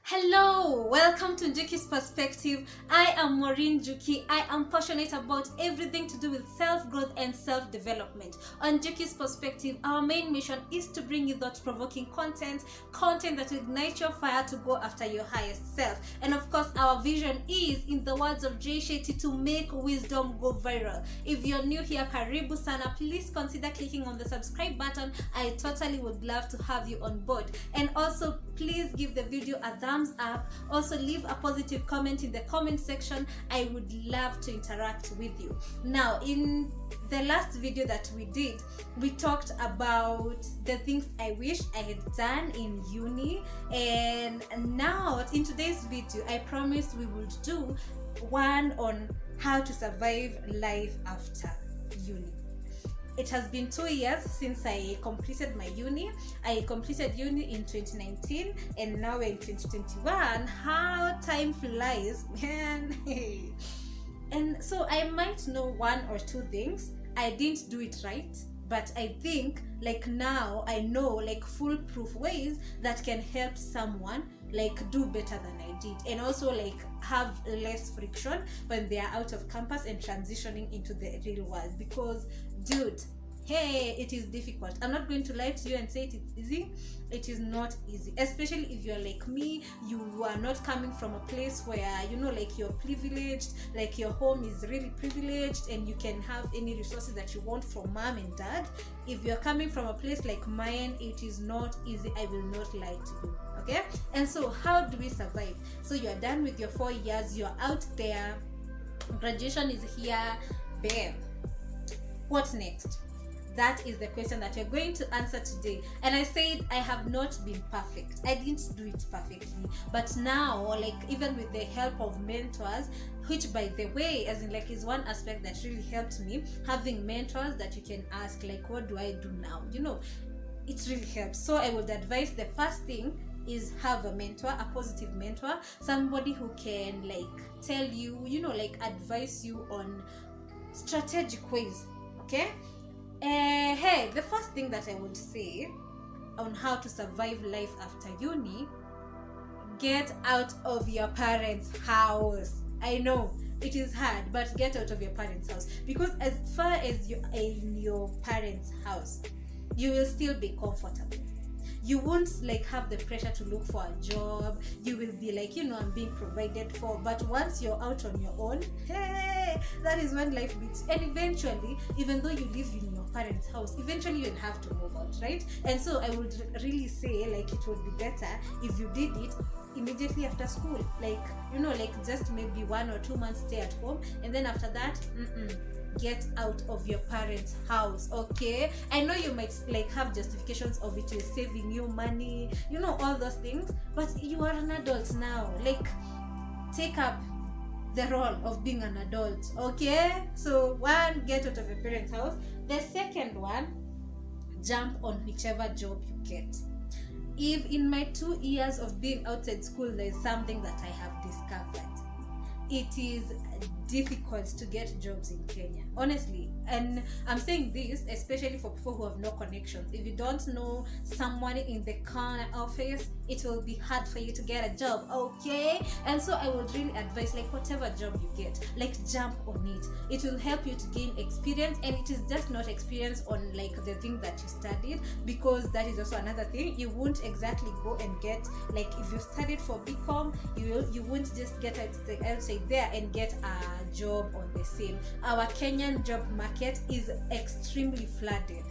Hello, welcome to NJUKI'S perspective. I am NJUKI. I am passionate about everything to do with self-growth and self-development. On NJUKI'S perspective, our main mission is to bring you thought-provoking content that will ignite your fire to go after your highest self. And of course, our vision is, in the words of Jay Shetty, to make wisdom go viral. If you're new here, karibu sana. Please consider clicking on the subscribe button. I totally would love to have you on board. And also, please give the video a thumbs up. Also, leave a positive comment in the comment section. I would love to interact with you. Now, in the last video that we did, we talked about the things I wish I had done in uni, and now in today's video I promised we would do one on how to survive life after uni. It has been 2 years since I completed my uni. I completed uni in 2019 and now we're in 2021. How time flies, man. And so I might know one or two things. I didn't do it right, but I think like now I know like foolproof ways that can help someone like do better than I did, and also like have less friction when they are out of campus and transitioning into the real world. Because dude, hey, it is difficult. I'm not going to lie to you and say it's easy. It is not easy, especially if you're like me. You are not coming from a place where, you know, like you're privileged, like your home is really privileged and you can have any resources that you want from mom and dad. If you're coming from a place like mine, it is not easy. I will not lie to you. Okay? And so how do we survive? So you're done with your 4 years, you're out there, graduation is here, babe. What next? That is the question that we're going to answer today. And I said I have not been perfect. I didn't do it perfectly. But now, like even with the help of mentors, which by the way, as in like is one aspect that really helped me, having mentors that you can ask like, what do I do now? You know, it really helps. So I would advise the first thing is have a mentor, a positive mentor, somebody who can like tell you, you know, like advise you on strategic ways. Okay? Hey, the first thing that I would say on how to survive life after uni: get out of your parents' house. I know it is hard, but get out of your parents' house, because as far as you are in your parents' house, you will still be comfortable. You won't like have the pressure to look for a job. You will be like, you know, I'm being provided for. But once you're out on your own, hey, that is when life beats. And eventually, even though you live in your parents' house, eventually you'll have to move out, right? And so I would really say like it would be better if you did it immediately after school. Like, you know, like just maybe 1 or 2 months stay at home, and then after that, get out of your parents' house. Okay, I know you might like have justifications of it is saving you money, you know, all those things, but you are an adult now. Like, take up the role of being an adult. Okay, so one, get out of your parents' house. The second one, jump on whichever job you get. If in my 2 years of being outside school there is something that I have discovered, it is difficult to get jobs in Kenya, honestly. And I'm saying this especially for people who have no connections. If you don't know someone in the corner office, it will be hard for you to get a job. Okay, and so I would really advise like whatever job you get, like jump on it. It will help you to gain experience, and it is just not experience on like the thing that you studied, because that is also another thing. You won't exactly go and get, like if you studied for BCom, you won't just get outside there and get a job on the same. Our Kenyan job market is extremely flooded.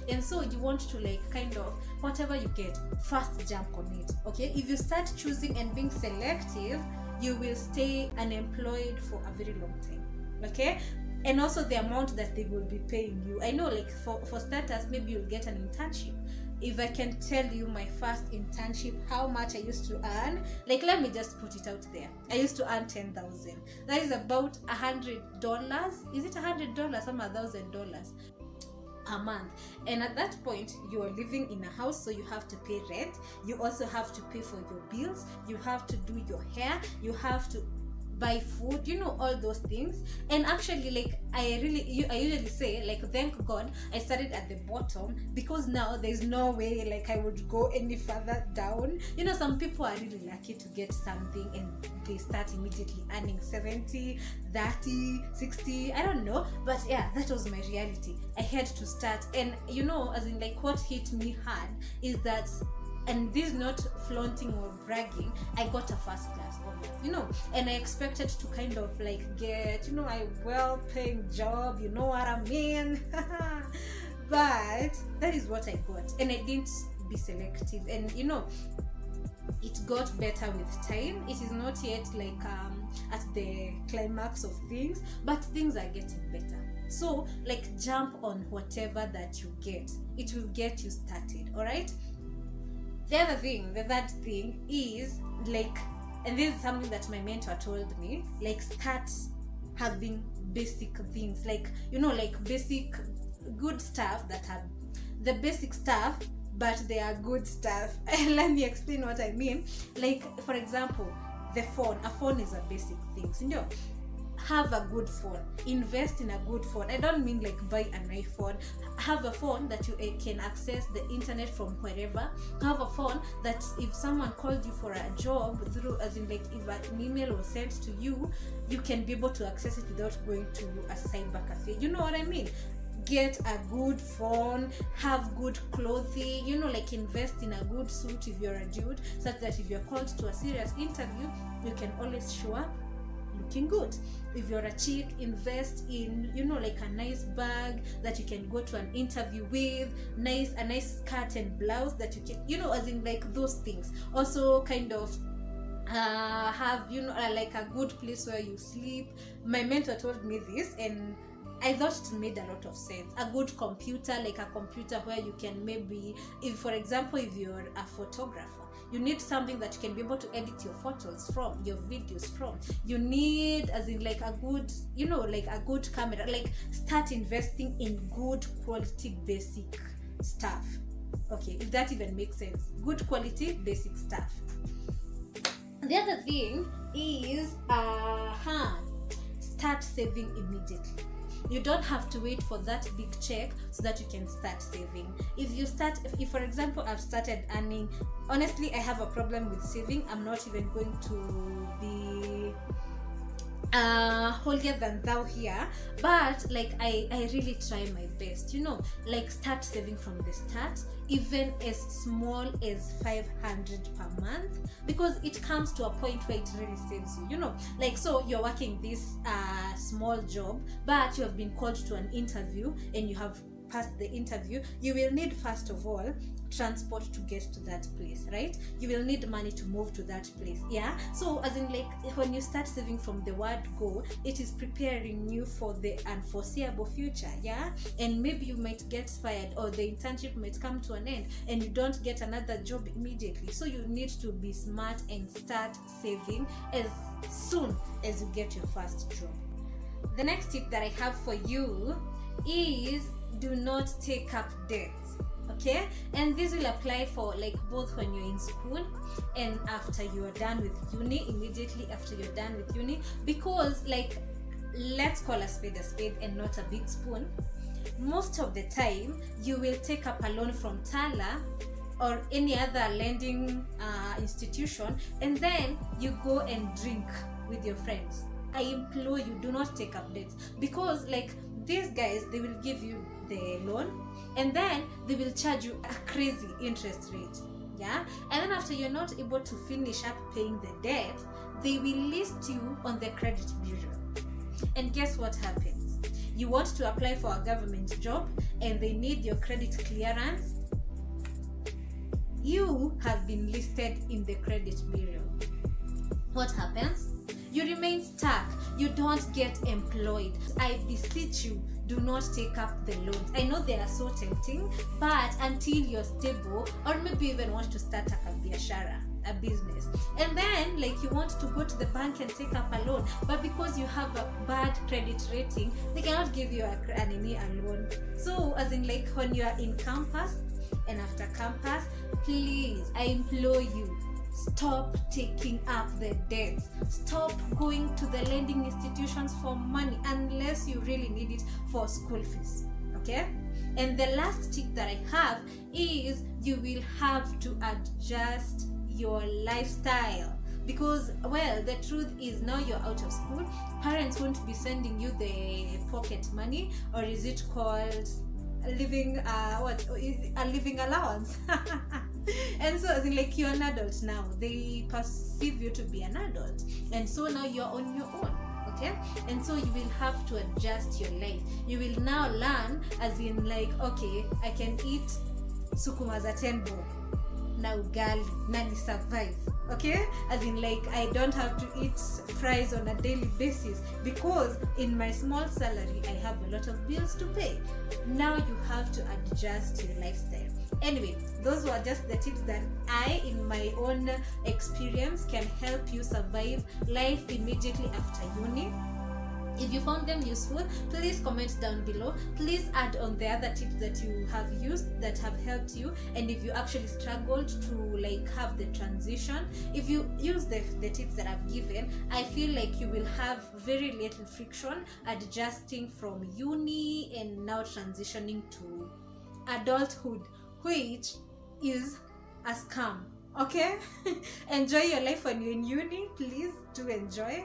And so you want to like kind of whatever you get, first jump on it. Okay, if you start choosing and being selective, you will stay unemployed for a very long time. Okay, and also the amount that they will be paying you. I know like for starters, maybe you'll get an internship. If I can tell you my first internship, how much I used to earn, like let me just put it out there. I used to earn 10,000. That is about $100. Is it $100 or $1,000? a month. And at that point, you are living in a house, so you have to pay rent, you also have to pay for your bills, you have to do your hair, you have to buy food, all those things. And actually, like, I usually say, like, thank God I started at the bottom, because now there's no way like I would go any further down. Some people are really lucky to get something and they start immediately earning 70, 30, 60, I don't know, but yeah, that was my reality. I had to start. And as in, like, what hit me hard is that, and this is not flaunting or bragging, I got a first class honors, and I expected to kind of like get, a well-paying job, you know what I mean? But that is what I got, and I didn't be selective, and it got better with time. It is not yet like at the climax of things, but things are getting better. So, like, jump on whatever that you get. It will get you started, all right? The third thing is, like, and this is something that my mentor told me, like, start having basic things, like, like basic good stuff that are the basic stuff, but they are good stuff. Let me explain what I mean. Like, for example, the phone. A phone is a basic thing. Have a good phone, invest in a good phone. I don't mean like buy an iPhone. Have a phone that you can access the internet from wherever. Have a phone that if someone called you for a job through, as in, like, if an email was sent to you, you can be able to access it without going to a cyber cafe. You know what I mean? Get a good phone, have good clothing, like, invest in a good suit if you're a dude, such that if you're called to a serious interview, you can always show up looking good. If you're a chick, invest in, like, a nice bag that you can go to an interview with, a nice skirt and blouse that you can, as in, like, those things. Also, kind of have, like, a good place where you sleep. My mentor told me this, and I thought it made a lot of sense. A good computer, like a computer where you can maybe, if, for example, if you're a photographer, you need something that you can be able to edit your photos from, your videos from. You need, as in, like, a good, like a good camera. Like, start investing in good quality basic stuff. Okay, if that even makes sense. Good quality basic stuff. The other thing is, start saving immediately. You don't have to wait for that big check so that you can start saving. If for example, I've started earning, honestly, I have a problem with saving. I'm not even going to be holier than thou here, but like I really try my best, like, start saving from the start, even as small as 500 per month, because it comes to a point where it really saves you, like, so you're working this small job, but you have been called to an interview and you have passed the interview. You will need, first of all, transport to get to that place, right? You will need money to move to that place. Yeah, so as in, like, when you start saving from the word go, it is preparing you for the unforeseeable future. Yeah, and maybe you might get fired, or the internship might come to an end and you don't get another job immediately. So you need to be smart and start saving as soon as you get your first job. The next tip that I have for you is, do not take up debts. Okay, and this will apply for, like, both when you're in school and after you are done with uni, immediately after you're done with uni, because, like, let's call a spade and not a big spoon. Most of the time you will take up a loan from Tala or any other lending institution, and then you go and drink with your friends. I implore you, do not take up debts, because, like, these guys, they will give you the loan and then they will charge you a crazy interest rate. Yeah, and then after you're not able to finish up paying the debt, they will list you on the credit bureau. And guess what happens? You want to apply for a government job and they need your credit clearance. You have been listed in the credit bureau. What happens? You remain stuck. You don't get employed. I beseech you, do not take up the loans. I know they are so tempting, but until you're stable, or maybe you even want to start a biashara, a business, and then like you want to go to the bank and take up a loan, but because you have a bad credit rating, they cannot give you a loan. So as in like when you are in campus and after campus, please, I implore you, stop taking up the debts. Stop going to the lending institutions for money unless you really need it for school fees. Okay? And the last tip that I have is you will have to adjust your lifestyle, because well, the truth is now you're out of school, parents won't be sending you the pocket money, or is it called a living allowance. And so as in like you're an adult now, they perceive you to be an adult, and so now you're on your own. Okay, and so you will have to adjust your life. You will now learn, as in like, okay, I can eat sukuma za 10 bob na ugali na ni survive. Okay, as in like I don't have to eat fries on a daily basis because in my small salary I have a lot of bills to pay. Now you have to adjust your lifestyle. Anyway, those were just the tips that I, in my own experience, can help you survive life immediately after uni. If you found them useful, please comment down below. Please add on the other tips that you have used that have helped you, and if you actually struggled to like have the transition, if you use the tips that I've given, I feel like you will have very little friction adjusting from uni and now transitioning to adulthood, which is a scam. Okay? Enjoy your life when you're in uni. Please do enjoy.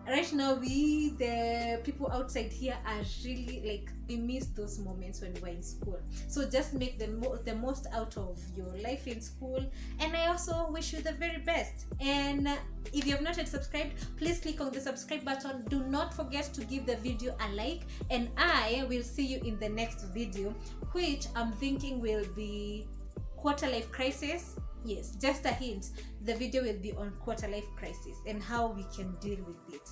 Right now, the people outside here are really like, we miss those moments when we're in school. So just make the most out of your life in school. And I also wish you the very best. And if you have not yet subscribed, please click on the subscribe button. Do not forget to give the video a like. And I will see you in the next video, which I'm thinking will be quarter life crisis. Yes, just a hint. The video will be on quarter life crisis and how we can deal with it.